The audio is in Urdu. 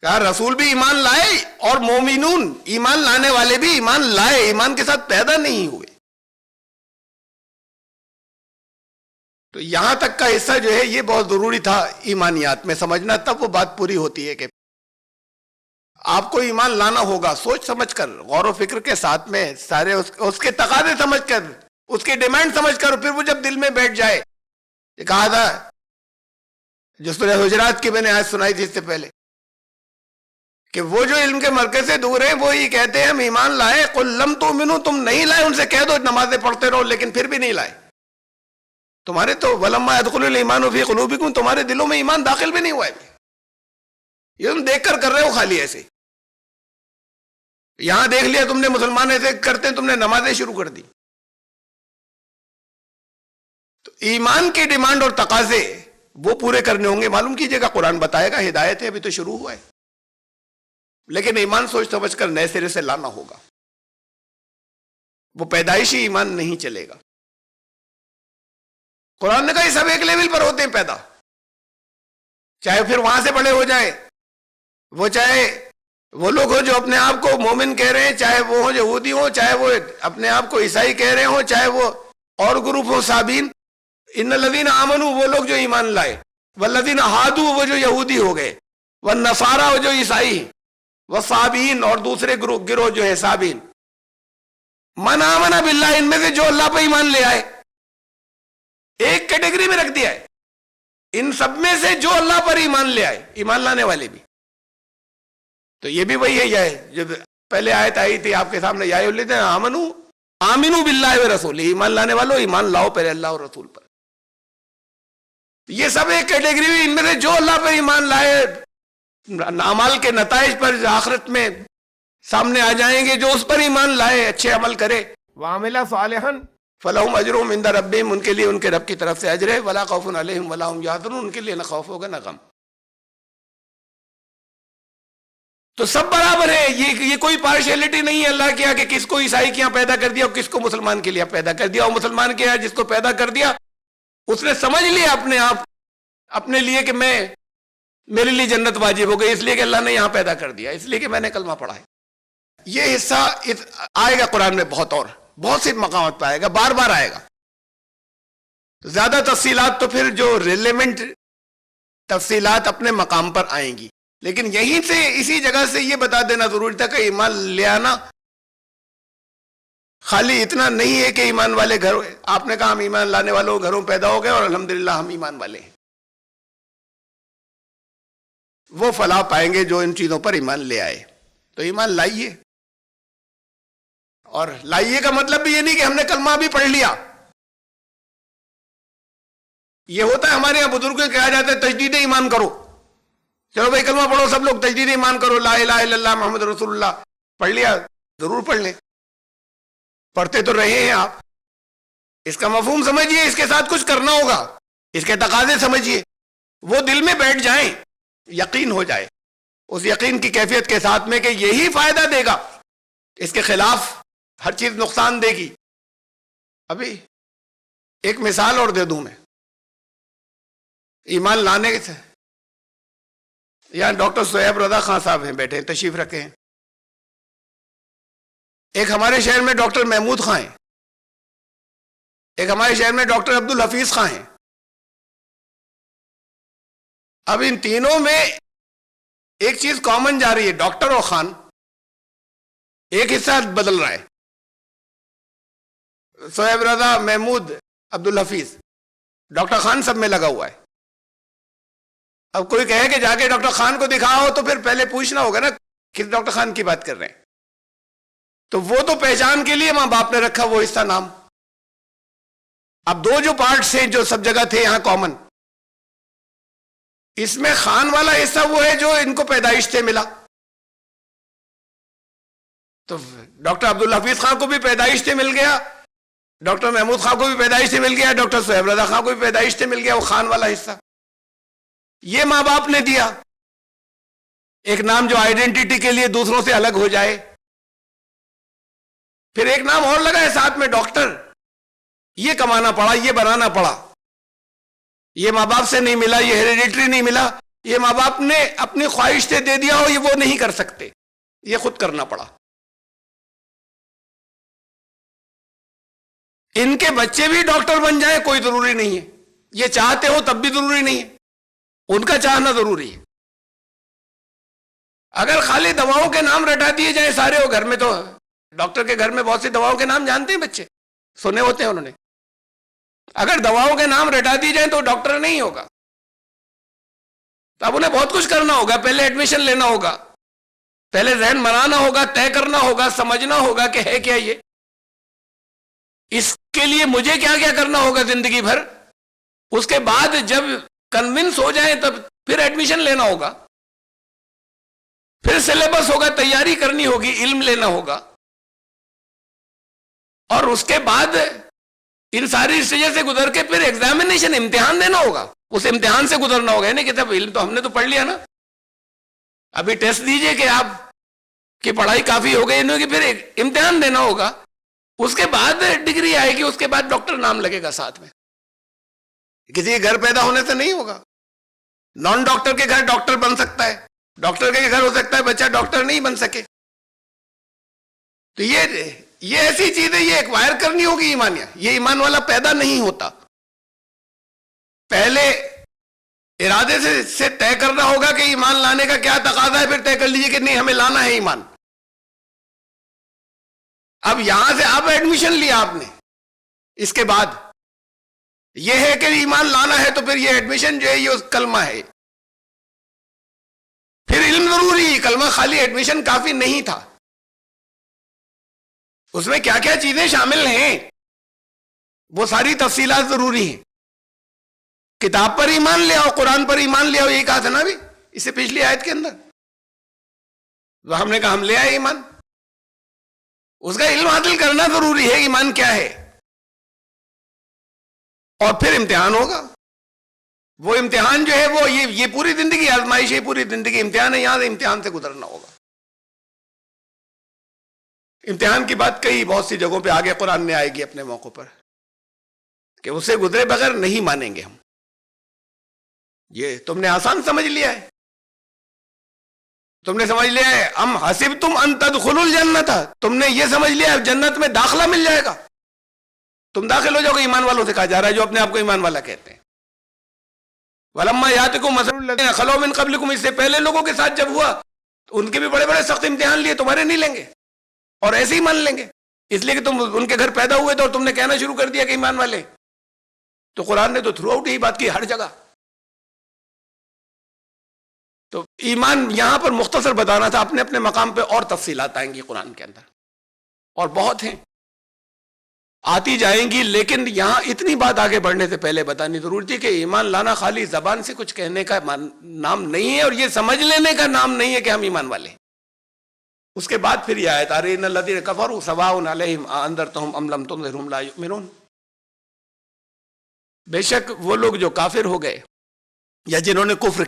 کہا رسول بھی ایمان لائے اور مومنون ایمان لانے والے بھی ایمان لائے، ایمان کے ساتھ پیدا نہیں ہوئے. تو یہاں تک کا حصہ جو ہے یہ بہت ضروری تھا ایمانیات میں سمجھنا، تب وہ بات پوری ہوتی ہے کہ آپ کو ایمان لانا ہوگا سوچ سمجھ کر، غور و فکر کے ساتھ میں، سارے اس کے تقاضے سمجھ کر، اس کی ڈیمانڈ سمجھ کر، پھر وہ جب دل میں بیٹھ جائے. یہ کہا تھا جو سورہ حجرات کی میں نے آج سنائی تھی اس سے پہلے، کہ وہ جو علم کے مرکز سے دور ہیں وہ یہ کہتے ہیں ہم ایمان لائے، قل لم تؤمنوا، تم نہیں لائے، ان سے کہہ دو نمازیں پڑھتے رہو لیکن پھر بھی نہیں لائے. تمہارے تو ولما يدخل الايمان في قلوبكم، تمہارے دلوں میں ایمان داخل بھی نہیں ہوا ہے، یہ تم دیکھ کر رہے ہو خالی ایسے. یہاں دیکھ لیا تم نے مسلمان ایسے کرتے ہیں، تم نے نمازیں شروع کر دی. تو ایمان کی ڈیمانڈ اور تقاضے وہ پورے کرنے ہوں گے. معلوم کیجئے گا، قرآن بتائے گا، ہدایت ہے، ابھی تو شروع ہوا ہے، لیکن ایمان سوچ سمجھ کر نئے سرے سے لانا ہوگا. وہ پیدائشی ایمان نہیں چلے گا. قرآن نے کہا یہ سب ایک لیول پر ہوتے ہیں پیدا، چاہے پھر وہاں سے بڑے ہو جائیں، وہ چاہے وہ لوگ ہو جو اپنے آپ کو مومن کہہ رہے ہیں، چاہے وہ ہوں یہودی ہوں، چاہے وہ اپنے آپ کو عیسائی کہہ رہے ہوں، چاہے وہ اور گروپ ہوں صابین. ان الذین آمنوا وہ لوگ جو ایمان لائے، والذین ہادوا وہ جو یہودی ہو گئے، والنصارى وہ جو عیسائی، والصابین اور دوسرے گروہ جو ہے صابین. من آمن باللہ، ان میں سے جو اللہ پہ ایمان لے آئے، ایک کیٹیگری میں رکھ دیا ہے. ان سب میں سے جو اللہ پر ایمان لے آئے، ایمان لانے والے بھی. تو یہ بھی وہی ہے، یہ جو پہلے آیت آئی تھی آپ کے سامنے، یا ایھا الذین آمنوا آمنوا باللہ ورسولہ، ایمان لانے والوں ایمان لاؤ پہلے اللہ اور رسول پر. یہ سب ایک کیٹیگری میں، ان میں سے جو اللہ پر ایمان لائے، اعمال کے نتائج پر آخرت میں سامنے آ جائیں گے. جو اس پر ایمان لائے، اچھے عمل کرے، وعمل صالحا فلہم اجرہم عند ربہم، ان کے لیے ان کے رب کی طرف سے اجر ہے، ولا خوف علیہم ولا ہم یحزنون، ان کے لیے نہ خوف ہوگا نہ غم. تو سب برابر ہے، یہ کوئی پارشیلٹی نہیں ہے اللہ کے یہاں کہ کس کو عیسائی کے یہاں پیدا کر دیا اور کس کو مسلمان کے لیے پیدا کر دیا. اور مسلمان کے یہاں جس کو پیدا کر دیا اس نے سمجھ لیا اپنے آپ اپنے لیے کہ میرے لیے جنت واجب ہو گئی، اس لیے کہ اللہ نے یہاں پیدا کر دیا، اس لیے کہ میں نے کلمہ پڑھا ہے. یہ حصہ آئے گا قرآن میں اور بہت سے مقامات پہ آئے گا، بار بار آئے گا. زیادہ تفصیلات تو پھر جو ریلیونٹ تفصیلات اپنے مقام پر آئیں گی، لیکن یہیں سے اسی جگہ سے یہ بتا دینا ضروری تھا کہ ایمان لے آنا خالی اتنا نہیں ہے کہ ایمان والے گھر، آپ نے کہا ہم ایمان لانے والوں گھروں پیدا ہو گئے اور الحمدللہ ہم ایمان والے ہیں. وہ فلاح پائیں گے جو ان چیزوں پر ایمان لے آئے. تو ایمان لائیے، اور لائیے کا مطلب بھی یہ نہیں کہ ہم نے کلمہ بھی پڑھ لیا. یہ ہوتا ہے ہمارے یہاں بزرگوں کو کہا جاتا ہے تجدید ایمان کرو، چلو بھائی کلمہ پڑھو سب لوگ، تجدید ایمان کرو، لا الہ الا اللہ محمد رسول اللہ. پڑھ لیا، ضرور پڑھ لیں، پڑھتے تو رہے ہیں آپ. اس کا مفہوم سمجھیے، اس کے ساتھ کچھ کرنا ہوگا، اس کے تقاضے سمجھیے، وہ دل میں بیٹھ جائیں، یقین ہو جائے اس یقین کی کیفیت کے ساتھ میں کہ یہی فائدہ دے گا، اس کے خلاف ہر چیز نقصان دے گی. ابھی ایک مثال اور دے دوں میں ایمان لانے سے. یہاں ڈاکٹر سہیب رضا خان صاحب ہیں، بیٹھے ہیں، تشریف رکھے ہیں. ایک ہمارے شہر میں ڈاکٹر محمود خان ہیں، ایک ہمارے شہر میں ڈاکٹر عبدالحفیظ خان ہیں. اب ان تینوں میں ایک چیز کامن جا رہی ہے، ڈاکٹر اور خان. ایک حصہ بدل رہا ہے، سہیب رضا، محمود، عبدالحفیظ، ڈاکٹر خان سب میں لگا ہوا ہے. اب کوئی کہے کہ جا کے ڈاکٹر خان کو دکھاؤ تو پھر پہلے پوچھنا ہوگا نا کس ڈاکٹر خان کی بات کر رہے ہیں. تو وہ تو پہچان کے لیے ماں باپ نے رکھا وہ حصہ نام. اب دو جو پارٹس ہیں جو سب جگہ تھے یہاں کامن، اس میں خان والا حصہ وہ ہے جو ان کو پیدائش سے ملا. تو ڈاکٹر عبدالحفیظ خان کو بھی پیدائش سے مل گیا، ڈاکٹر محمود خان کو بھی پیدائش سے مل گیا، ڈاکٹر سہیب رضا خان کو بھی پیدائش سے مل گیا وہ خان والا حصہ. یہ ماں باپ نے دیا ایک نام جو آئیڈینٹی کے لیے دوسروں سے الگ ہو جائے. پھر ایک نام اور لگا ہے ساتھ میں ڈاکٹر. یہ کمانا پڑا، یہ بنانا پڑا، یہ ماں باپ سے نہیں ملا، یہ ہیریڈیٹری نہیں ملا، یہ ماں باپ نے اپنی خواہش سے دے دیا ہو، یہ وہ نہیں کر سکتے، یہ خود کرنا پڑا. ان کے بچے بھی ڈاکٹر بن جائیں کوئی ضروری نہیں ہے، یہ چاہتے ہو تب بھی ضروری نہیں ہے، ان کا چاہنا ضروری ہے. اگر خالی دواؤں کے نام رٹا دیے جائیں سارے ہو گھر میں، تو ڈاکٹر کے گھر میں بہت سی دواؤں کے نام جانتے ہیں بچے، سنے ہوتے ہیں انہوں نے. اگر دواؤں کے نام رٹا دی جائیں تو ڈاکٹر نہیں ہوگا. تو اب انہیں بہت کچھ کرنا ہوگا. پہلے ایڈمیشن لینا ہوگا، پہلے ذہن بنانا ہوگا، طے کرنا ہوگا، سمجھنا ہوگا کہ ہے کیا یہ، اس کے لیے مجھے کیا کیا کرنا ہوگا زندگی بھر. اس کے بعد جب کنونس ہو جائیں تب پھر ایڈمیشن لینا ہوگا، پھر سلیبس ہوگا، تیاری کرنی ہوگی، علم لینا ہوگا، اور اس کے بعد ان ساری اسٹیجز سے گزر کے پھر ایگزامینیشن، امتحان دینا ہوگا. اس امتحان سے گزرنا ہوگا، یعنی کہ تب علم تو ہم نے تو پڑھ لیا نا، ابھی ٹیسٹ دیجئے کہ آپ کی پڑھائی کافی ہو گئی، کہ پھر امتحان دینا ہوگا. اس کے بعد ڈگری آئے گی، اس کے بعد ڈاکٹر نام لگے گا ساتھ میں. کسی کے گھر پیدا ہونے سے نہیں ہوگا. نان ڈاکٹر کے گھر ڈاکٹر بن سکتا ہے، ڈاکٹر کے گھر ہو سکتا ہے بچہ ڈاکٹر نہیں بن سکے. تو یہ ایسی چیز ہے، یہ ایکوائر کرنی ہوگی ایمانیہ. یہ ایمان والا پیدا نہیں ہوتا. پہلے ارادے سے طے کرنا ہوگا کہ ایمان لانے کا کیا تقاضا ہے، پھر طے کر لیجئے کہ نہیں ہمیں لانا ہے ایمان. اب یہاں سے آپ ایڈمیشن لیا آپ نے، اس کے بعد یہ ہے کہ ایمان لانا ہے، تو پھر یہ ایڈمیشن جو ہے یہ کلمہ ہے. پھر علم ضروری ہے، کلمہ خالی ایڈمیشن کافی نہیں تھا. اس میں کیا کیا چیزیں شامل ہیں وہ ساری تفصیلات ضروری ہیں. کتاب پر ایمان لے آؤ، قرآن پر ایمان لے آؤ، یہی کہا تھا نا ابھی اس سے پچھلی آیت کے اندر. تو ہم نے کہا ہم لے آئے ایمان. اس کا علم حاصل کرنا ضروری ہے، ایمان کیا ہے، اور پھر امتحان ہوگا. وہ امتحان جو ہے وہ یہ پوری زندگی آزمائش ہے، پوری زندگی امتحان ہے. یہاں سے امتحان سے گزرنا ہوگا. امتحان کی بات کئی بہت سی جگہوں پہ آگے قرآن میں آئے گی اپنے موقع پر، کہ اسے گزرے بغیر نہیں مانیں گے ہم. یہ تم نے آسان سمجھ لیا ہے، تم نے سمجھ لیا ہے ام حسبتم ان تدخلوا الجنت، تم نے یہ سمجھ لیا ہے جنت میں داخلہ مل جائے گا، تم داخل ہو جاؤ گے. ایمان والوں سے کہا جا رہا ہے جو اپنے آپ کو ایمان والا کہتے ہیں. وَلَمَّا يَأْتِكُم مَثَلُ الَّذِينَ خَلَوْا مِن قَبْلِكُم، اس سے پہلے لوگوں کے ساتھ جب ہوا تو ان کے بھی بڑے بڑے سخت امتحان لیے، تمہارے نہیں لیں گے اور ایسے ہی مان لیں گے، اس لیے کہ تم ان کے گھر پیدا ہوئے تھے اور تم نے کہنا شروع کر دیا کہ ایمان والے. تو قرآن نے تو تھرو آؤٹ یہی بات کی، ہر جگہ. تو ایمان یہاں پر مختصر بتانا تھا، اپنے اپنے مقام پہ اور تفصیلات آئیں گی قرآن کے اندر، اور بہت ہیں، آتی جائیں گی. لیکن یہاں اتنی بات آگے بڑھنے سے پہلے بتانی ضروری تھی کہ ایمان لانا خالی زبان سے کچھ کہنے کا نام نہیں ہے، اور یہ سمجھ لینے کا نام نہیں ہے کہ ہم ایمان والے ہیں. اس کے بعد پھر یہ آیت آ رہی ہے، ان الذین کفروا سواء علیہم اانذرتہم ام لم تنذرہم لا یؤمنون. بے شک وہ لوگ جو کافر ہو گئے یا جنہوں نے کفر